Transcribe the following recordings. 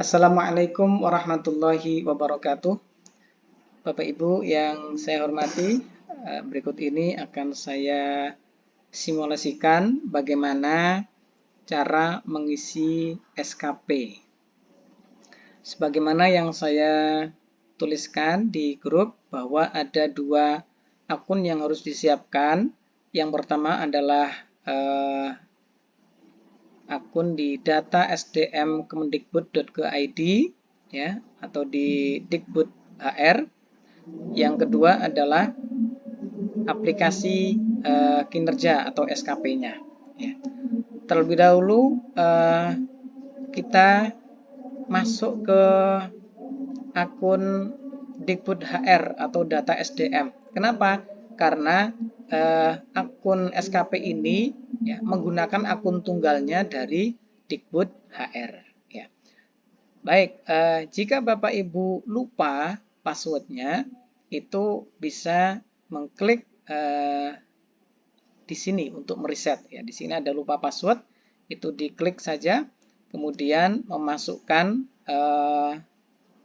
Assalamualaikum warahmatullahi wabarakatuh. Bapak Ibu yang saya hormati, berikut ini akan saya simulasikan bagaimana cara mengisi SKP. Sebagaimana yang saya tuliskan di grup bahwa ada dua akun yang harus disiapkan. Yang pertama adalah akun di data sdm kemendikbud.go.id ya, atau di Dikbud HR. Yang kedua adalah aplikasi kinerja atau SKP-nya ya. Terlebih dahulu kita masuk ke akun Dikbud HR atau data SDM. Kenapa? Karena akun SKP ini ya, menggunakan akun tunggalnya dari Dikbud HR. Ya. Baik, jika Bapak Ibu lupa passwordnya, itu bisa mengklik di sini untuk mereset. Ya, di sini ada lupa password, itu diklik saja, kemudian memasukkan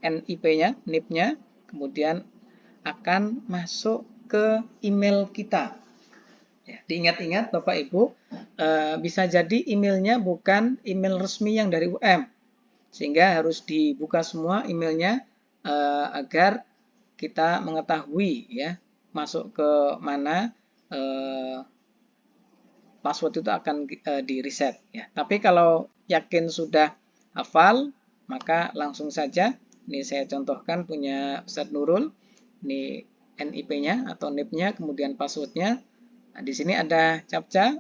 NIP-nya, NIP-nya, kemudian akan masuk ke email kita. Ya, diingat-ingat Bapak Ibu, bisa jadi emailnya bukan email resmi yang dari UM, sehingga harus dibuka semua emailnya agar kita mengetahui ya masuk ke mana password itu akan di reset ya. Tapi kalau yakin sudah hafal, maka langsung saja. Ini saya contohkan punya Ustadz Nurul. Ini NIP-nya atau NIP-nya, kemudian password-nya. Nah, di sini ada captcha,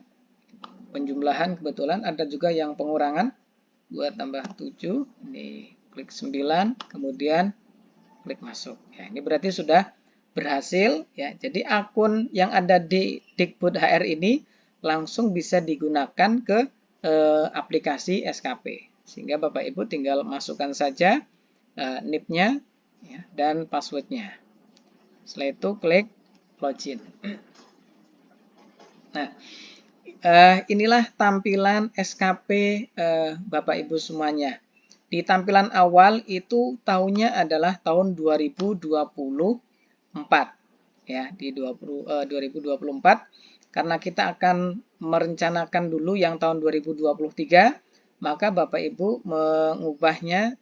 penjumlahan kebetulan, ada juga yang pengurangan. Buat tambah 7, ini klik 9, kemudian klik masuk. Ya, ini berarti sudah berhasil ya. Jadi akun yang ada di Dikbud HR ini langsung bisa digunakan ke aplikasi SKP. Sehingga Bapak Ibu tinggal masukkan saja NIP-nya ya, dan password-nya. Setelah itu klik login. Nah, inilah tampilan SKP Bapak Ibu semuanya. Di tampilan awal itu tahunnya adalah tahun 2024 ya, di 2024 karena kita akan merencanakan dulu yang tahun 2023, maka Bapak Ibu mengubahnya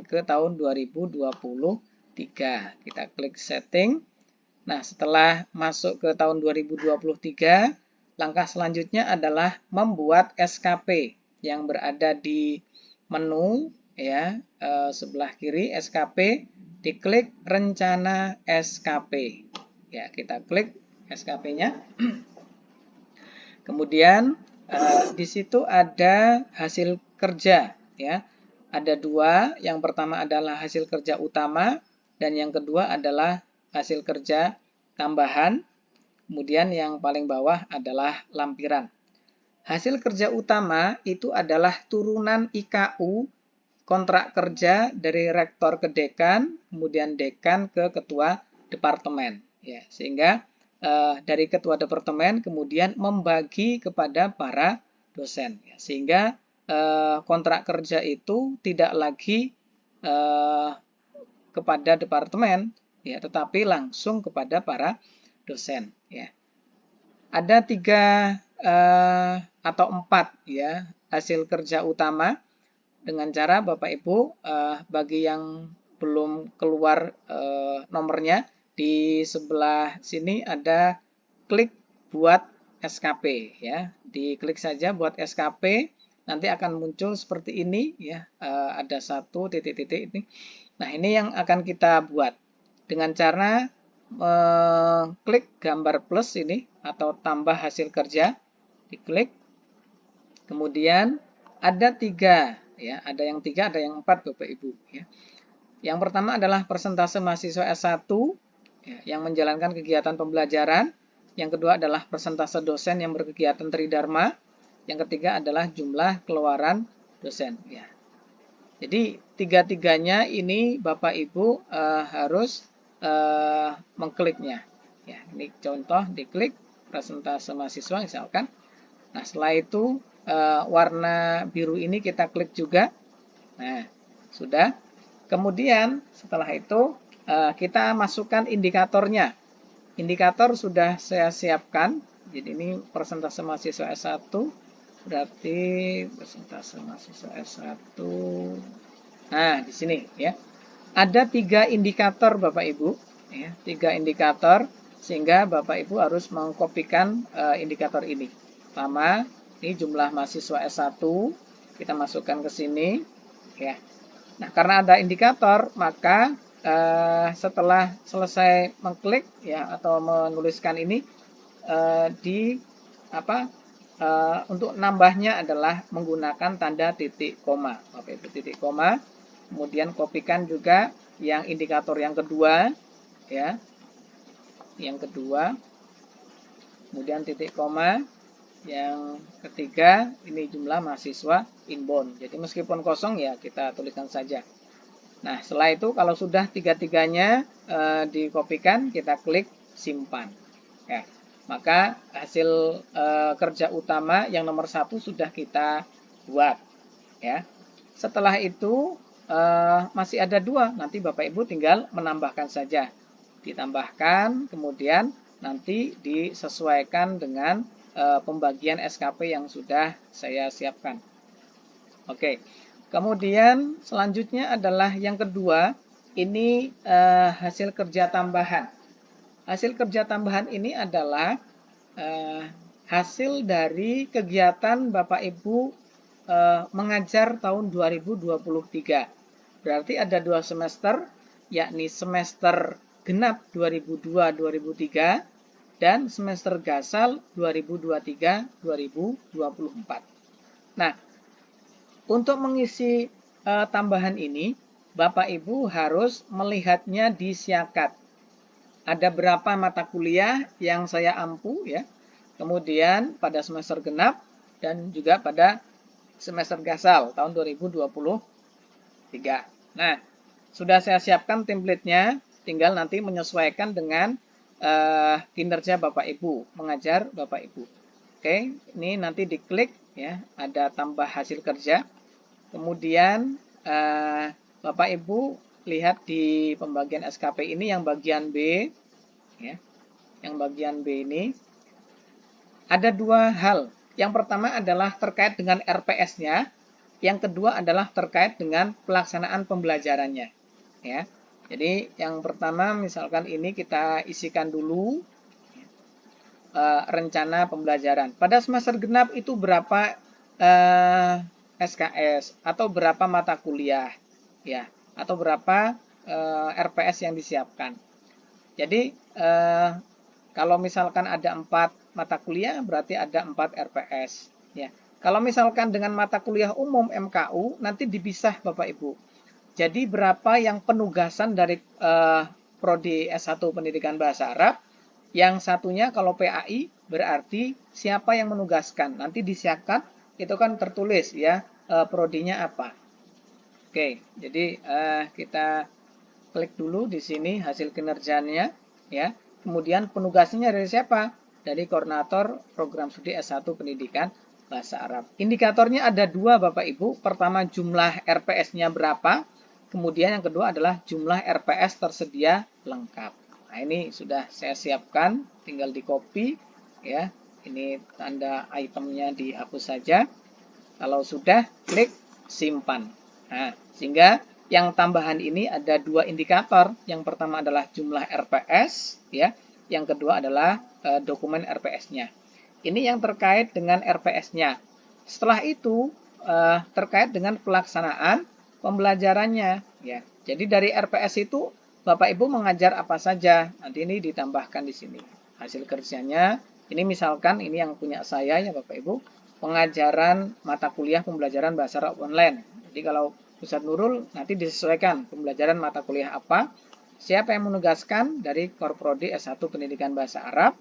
ke tahun 2023. Kita klik setting. Nah, setelah masuk ke tahun 2023, langkah selanjutnya adalah membuat SKP yang berada di menu ya, sebelah kiri SKP, diklik rencana SKP. Ya, kita klik SKP-nya. Kemudian di situ ada hasil kerja ya. Ada dua, yang pertama adalah hasil kerja utama dan yang kedua adalah hasil kerja tambahan. Kemudian yang paling bawah adalah lampiran. Hasil kerja utama itu adalah turunan IKU kontrak kerja dari rektor ke dekan, kemudian dekan ke ketua departemen. Ya, sehingga dari ketua departemen kemudian membagi kepada para dosen. Ya, sehingga kontrak kerja itu tidak lagi kepada departemen, ya, tetapi langsung kepada para dosen. Ya. Ada 3 atau 4 ya hasil kerja utama. Dengan cara Bapak Ibu bagi yang belum keluar nomornya, di sebelah sini ada klik buat SKP ya. Diklik saja buat SKP, nanti akan muncul seperti ini ya. Ada satu titik-titik ini. Nah, ini yang akan kita buat dengan cara klik gambar plus ini atau tambah hasil kerja, diklik. Kemudian ada 3 ya, ada yang 3, ada yang 4 Bapak Ibu ya. Yang pertama adalah persentase mahasiswa S1 ya, yang menjalankan kegiatan pembelajaran. Yang kedua adalah persentase dosen yang berkegiatan tridharma. Yang ketiga adalah jumlah keluaran dosen ya. Jadi 3-3-nya ini Bapak Ibu harus mengkliknya ya. Ini contoh, diklik persentase mahasiswa misalkan. Nah, setelah itu warna biru ini kita klik juga. Nah, Sudah. Kemudian setelah itu kita masukkan indikatornya. Indikator sudah saya siapkan. Jadi ini persentase mahasiswa S1, berarti persentase mahasiswa S1. Nah, di sini ya. Ada 3 indikator Bapak Ibu, ya, 3 indikator, sehingga Bapak Ibu harus mengkopikan indikator ini. Pertama, ini jumlah mahasiswa S1, kita masukkan ke sini, ya. Nah, karena ada indikator, maka setelah selesai mengklik ya atau menuliskan ini untuk nambahnya adalah menggunakan tanda titik koma. Oke, titik koma. Kemudian kopikan juga yang indikator yang kedua, ya. Yang kedua. Kemudian titik koma. Yang ketiga, ini jumlah mahasiswa inbound. Jadi meskipun kosong ya kita tuliskan saja. Nah, setelah itu kalau sudah tiga-tiganya dikopikan, kita klik simpan. Ya, maka hasil kerja utama yang nomor 1 sudah kita buat. Ya. Setelah itu masih ada 2, nanti Bapak Ibu tinggal menambahkan saja. Ditambahkan, kemudian nanti disesuaikan dengan pembagian SKP yang sudah saya siapkan. Oke. Kemudian selanjutnya adalah yang kedua, ini hasil kerja tambahan. Hasil kerja tambahan ini adalah hasil dari kegiatan Bapak Ibu mengajar tahun 2023. Berarti ada 2 semester, yakni semester genap 2002-2003 dan semester gasal 2023-2024. Nah, untuk mengisi tambahan ini, Bapak Ibu harus melihatnya di Syakat. Ada berapa mata kuliah yang saya ampu ya. Kemudian pada semester genap dan juga pada semester gasal tahun 2023. Nah, sudah saya siapkan template-nya, tinggal nanti menyesuaikan dengan kinerja Bapak Ibu, mengajar Bapak Ibu. Oke, ini nanti diklik ya, ada tambah hasil kerja. Kemudian Bapak Ibu lihat di pembagian SKP ini yang bagian B, ya, yang bagian B ini ada 2 hal. Yang pertama adalah terkait dengan RPS-nya, yang kedua adalah terkait dengan pelaksanaan pembelajarannya. Ya, jadi yang pertama misalkan ini kita isikan dulu rencana pembelajaran. Pada semester genap itu berapa SKS atau berapa mata kuliah ya, atau berapa RPS yang disiapkan. Jadi kalau misalkan ada 4 mata kuliah berarti ada 4 RPS ya. Kalau misalkan dengan mata kuliah umum MKU nanti dipisah Bapak Ibu. Jadi berapa yang penugasan dari prodi S1 Pendidikan Bahasa Arab, yang satunya kalau PAI berarti siapa yang menugaskan. Nanti disiapkan itu kan tertulis ya prodinya apa. Oke, jadi kita klik dulu di sini hasil kinerjanya ya. Kemudian penugasannya dari siapa? Dari koordinator program studi S1 Pendidikan Bahasa Arab. Indikatornya ada 2 Bapak Ibu. Pertama jumlah RPS-nya berapa. Kemudian yang kedua adalah jumlah RPS tersedia lengkap. Nah, ini sudah saya siapkan, tinggal di copy ya. Ini tanda itemnya dihapus saja. Kalau sudah, klik simpan. Nah, sehingga yang tambahan ini ada 2 indikator. Yang pertama adalah jumlah RPS, ya. Yang kedua adalah dokumen RPS-nya. Ini yang terkait dengan RPS-nya. Setelah itu terkait dengan pelaksanaan pembelajarannya, ya. Jadi dari RPS itu Bapak Ibu mengajar apa saja. Nanti ini ditambahkan di sini. Hasil kerjanya, ini misalkan ini yang punya saya ya Bapak Ibu. Pengajaran mata kuliah pembelajaran bahasa Arab online. Jadi kalau Ustadz Nurul nanti disesuaikan pembelajaran mata kuliah apa, siapa yang menugaskan dari Korprodi S1 Pendidikan Bahasa Arab,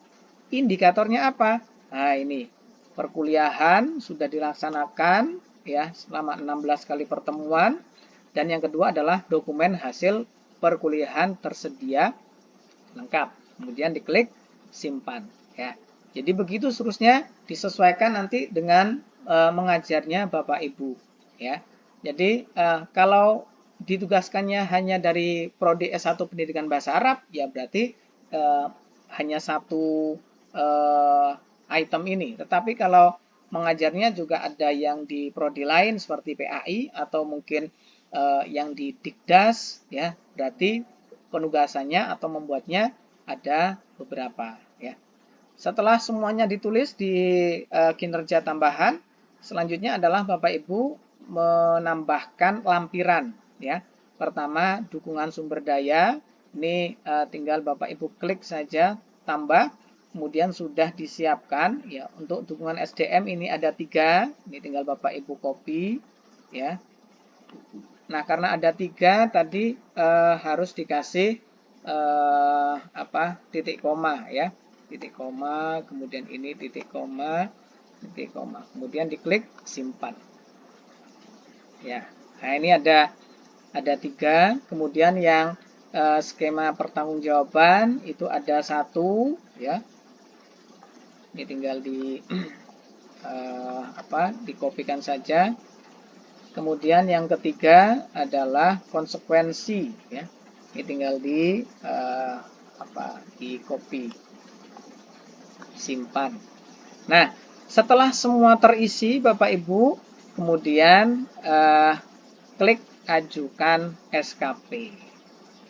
indikatornya apa? Nah ini, perkuliahan sudah dilaksanakan ya selama 16 kali pertemuan, dan yang kedua adalah dokumen hasil perkuliahan tersedia lengkap. Kemudian diklik simpan ya. Jadi begitu seterusnya disesuaikan nanti dengan mengajarnya Bapak Ibu ya. Jadi kalau ditugaskannya hanya dari prodi S1 Pendidikan Bahasa Arab, ya berarti hanya satu item ini. Tetapi kalau mengajarnya juga ada yang di prodi lain seperti PAI atau mungkin yang di Dikdas, ya berarti penugasannya atau membuatnya ada beberapa, ya. Setelah semuanya ditulis di kinerja tambahan, selanjutnya adalah Bapak Ibu menambahkan lampiran, ya. Pertama, dukungan sumber daya. Ini tinggal Bapak Ibu klik saja tambah, kemudian sudah disiapkan, ya. Untuk dukungan SDM ini ada 3, ini tinggal Bapak Ibu copy, ya. Nah, karena ada 3 tadi harus dikasih titik koma, ya. Titik koma, kemudian ini titik koma, kemudian diklik simpan. Ya. Nah, ini ada 3, kemudian yang skema pertanggungjawaban itu ada 1, ya. Ini tinggal di dikopikan saja. Kemudian yang ketiga adalah konsekuensi, ya. Ini tinggal di copy, simpan. Nah, setelah semua terisi Bapak Ibu, kemudian klik ajukan SKP,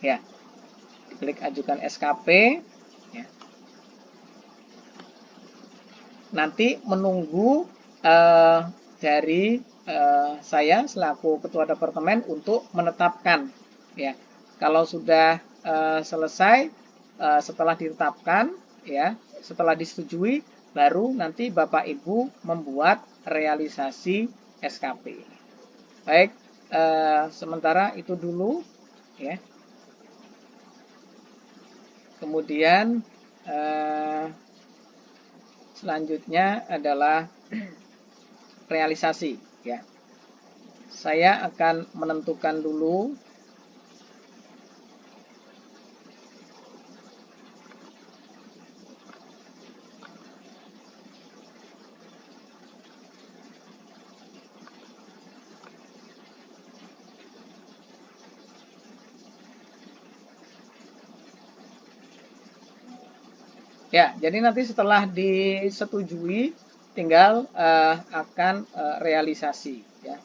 ya. Klik ajukan SKP, ya. Nanti menunggu dari saya selaku ketua departemen untuk menetapkan, ya. Kalau sudah selesai, setelah ditetapkan, ya, setelah disetujui, baru nanti Bapak Ibu membuat realisasi SKP. Baik, sementara itu dulu, ya. Kemudian selanjutnya adalah realisasi, ya. Saya akan menentukan dulu ya. Jadi nanti setelah disetujui tinggal akan realisasi, ya.